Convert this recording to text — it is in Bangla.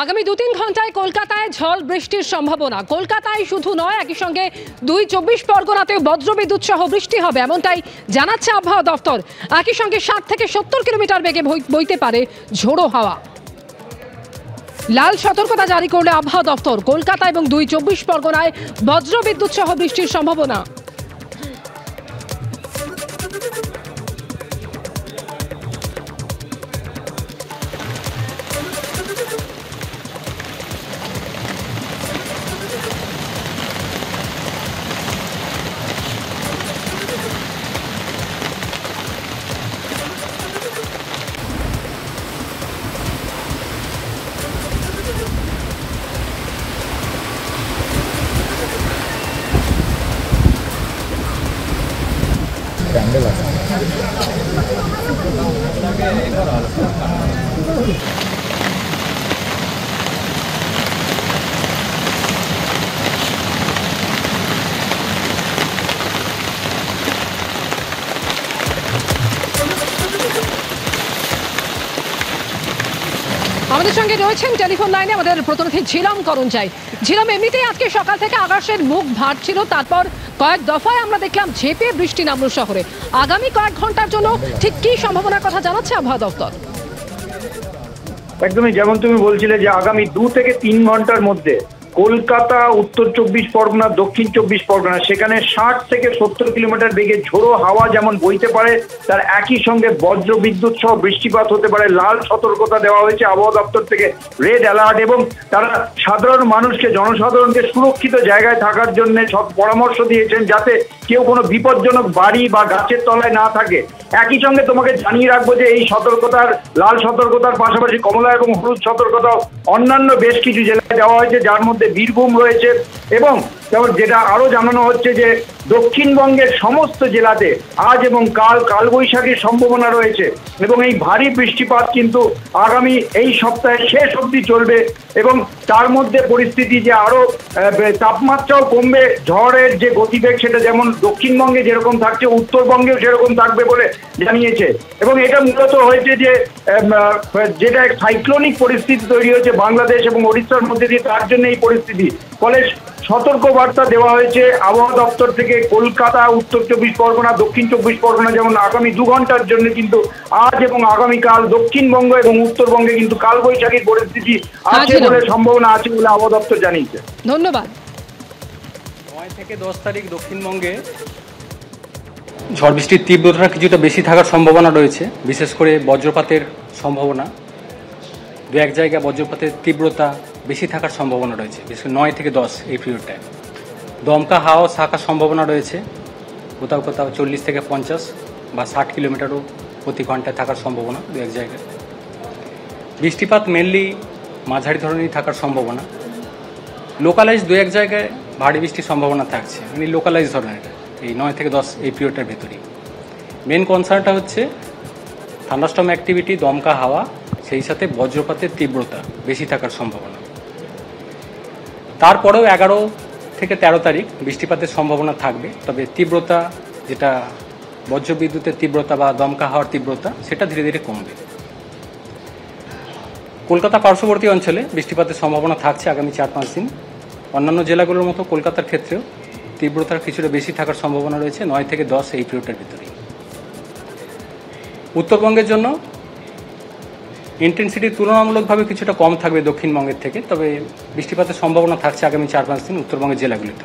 আগামী ২-৩ ঘন্টায় কলকাতায় ঝড় বৃষ্টির সম্ভাবনা। কলকাতায় শুধু নয়, একই সঙ্গে ২-২৪ পরগনাতেও বজ্রবিদ্যুৎ সহ বৃষ্টি হবে, এমনটাই জানাচ্ছে আবহাওয়া দফতর। একই সঙ্গে ৬০ থেকে ৭০ কিলোমিটার বেগে বইতে পারে ঝোড়ো হাওয়া। লাল সতর্কতা জারি করলে আবহাওয়া দফতর। কলকাতা এবং ২-২৪ পরগনায় বজ্রবিদ্যুৎ সহ বৃষ্টির সম্ভাবনা। ক্যান্ডেল আছে। আমাদের সঙ্গে রয়েছেন টেলিফোন লাইনে আমাদের প্রতিনিধি ঝিলাম করঞ্চাই। ঝিলাম, এমনিতেই আজকে সকাল থেকে আকাশের মুখ ভার ছিল, তারপর কয়েক দফায় আমরা দেখলাম ঝেঁপে বৃষ্টি নামলো শহরে। আগামী কয়েক ঘন্টার জন্য ঠিক কি সম্ভাবনার কথা জানাচ্ছে আবহাওয়া দপ্তর? একদমই যেমন তুমি বলছিলে যে আগামী ২ থেকে ৩ ঘন্টার মধ্যে কলকাতা, উত্তর ২৪ পরগনা, দক্ষিণ ২৪ পরগনা সেখানে ৬০ থেকে ৭০ কিলোমিটার বেগে ঝোড়ো হাওয়া যেমন বইতে পারে, তার একই সঙ্গে বজ্র বিদ্যুৎ সহ বৃষ্টিপাত হতে পারে। লাল সতর্কতা দেওয়া হয়েছে আবহাওয়া দপ্তর থেকে, রেড অ্যালার্ট, এবং তারা সাধারণ মানুষকে, জনসাধারণকে সুরক্ষিত জায়গায় থাকার জন্য সব পরামর্শ দিয়েছেন, যাতে কেউ কোনো বিপজ্জনক বাড়ি বা গাছের তলায় না থাকে। একই সঙ্গে তোমাকে জানিয়ে রাখবো যে এই সতর্কতার, লাল সতর্কতার পাশাপাশি কমলা এবং হলুদ সতর্কতাও অন্যান্য বেশ কিছু জেলায় দেওয়া হয়েছে, যার মধ্যে বীরভূম রয়েছে। এবং যেমন যেটা আরো জানানো হচ্ছে যে দক্ষিণবঙ্গের সমস্ত জেলাতে আজ এবং কালবৈশাখীর সম্ভাবনা রয়েছে, এবং এই ভারী বৃষ্টিপাত কিন্তু আগামী এই সপ্তাহের শেষ অবধি চলবে। এবং তার মধ্যে পরিস্থিতি যে আরো তাপমাত্রাও কমবে, ঝড়ের যে গতিবেগ সেটা যেমন দক্ষিণবঙ্গে যেরকম থাকছে উত্তরবঙ্গেও সেরকম থাকবে বলে জানিয়েছে। এবং এটা মূলত হয়েছে যে যেটা সাইক্লোনিক পরিস্থিতি তৈরি হয়েছে বাংলাদেশ এবং ওড়িশার মধ্যে দিয়ে, তার জন্য এই পরিস্থিতি। ফলে সতর্ক বার্তা দেওয়া হয়েছে আবহাওয়া দপ্তর থেকে কলকাতা, উত্তর ২৪ পরগনা, দক্ষিণ ২৪ পরগনা, যেমন আগামী ২ ঘন্টার জন্য কিন্তু আজ এবং আগামীকাল দক্ষিণবঙ্গ এবং উত্তরবঙ্গে কিন্তু কালবৈশাখীর পরিস্থিতি আছে বলে, সম্ভাবনা আছে বলে আবহাওয়া দপ্তর জানিয়েছে। ধন্যবাদ। ৯ থেকে ১০ তারিখ দক্ষিণবঙ্গে ঝড় বৃষ্টির তীব্রতা কিছুটা বেশি থাকার সম্ভাবনা রয়েছে, বিশেষ করে বজ্রপাতের সম্ভাবনা। দু এক জায়গায় বজ্রপাতের তীব্রতা বেশি থাকার সম্ভাবনা রয়েছে, বিশেষ করে ৯ থেকে ১০ এই পিরিয়ডটায়। দমকা হাওয়া থাকার সম্ভাবনা রয়েছে, কোথাও কোথাও ৪০ থেকে ৫০ বা ৬০ কিলোমিটারও প্রতি ঘন্টায় থাকার সম্ভাবনা দু এক জায়গায়। বৃষ্টিপাত মেনলি মাঝারি ধরনেরই থাকার সম্ভাবনা। লোকালাইজ দু এক জায়গায় ভারী বৃষ্টির সম্ভাবনা থাকছে, মানে লোকালাইজ ধরনের এই ৯ থেকে ১০ এই পিরিয়ডটার ভেতরেই। মেন কনসার্নটা হচ্ছে থান্ডারস্টর্ম অ্যাক্টিভিটি, দমকা হাওয়া, সেই সাথে বজ্রপাতের তীব্রতা বেশি থাকার সম্ভাবনা। তারপরেও ১১ থেকে ১৩ তারিখ বৃষ্টিপাতের সম্ভাবনা থাকবে, তবে তীব্রতা, যেটা বজ্রবিদ্যুতের তীব্রতা বা দমকা হাওয়ার তীব্রতা, সেটা ধীরে ধীরে কমবে। কলকাতা পার্শ্ববর্তী অঞ্চলে বৃষ্টিপাতের সম্ভাবনা থাকছে আগামী ৪-৫ দিন। অন্যান্য জেলাগুলোর মতো কলকাতার ক্ষেত্রেও তীব্রতার কিছুটা বেশি থাকার সম্ভাবনা রয়েছে ৯ থেকে ১০ এই পিরিয়ডের ভিতরেই। উত্তরবঙ্গের জন্য ইন্টেন্সিটি তুলনামূলকভাবে কিছুটা কম থাকবে দক্ষিণবঙ্গের থেকে, তবে বৃষ্টিপাতের সম্ভাবনা থাকছে আগামী ৪-৫ দিন উত্তরবঙ্গের জেলাগুলিতে।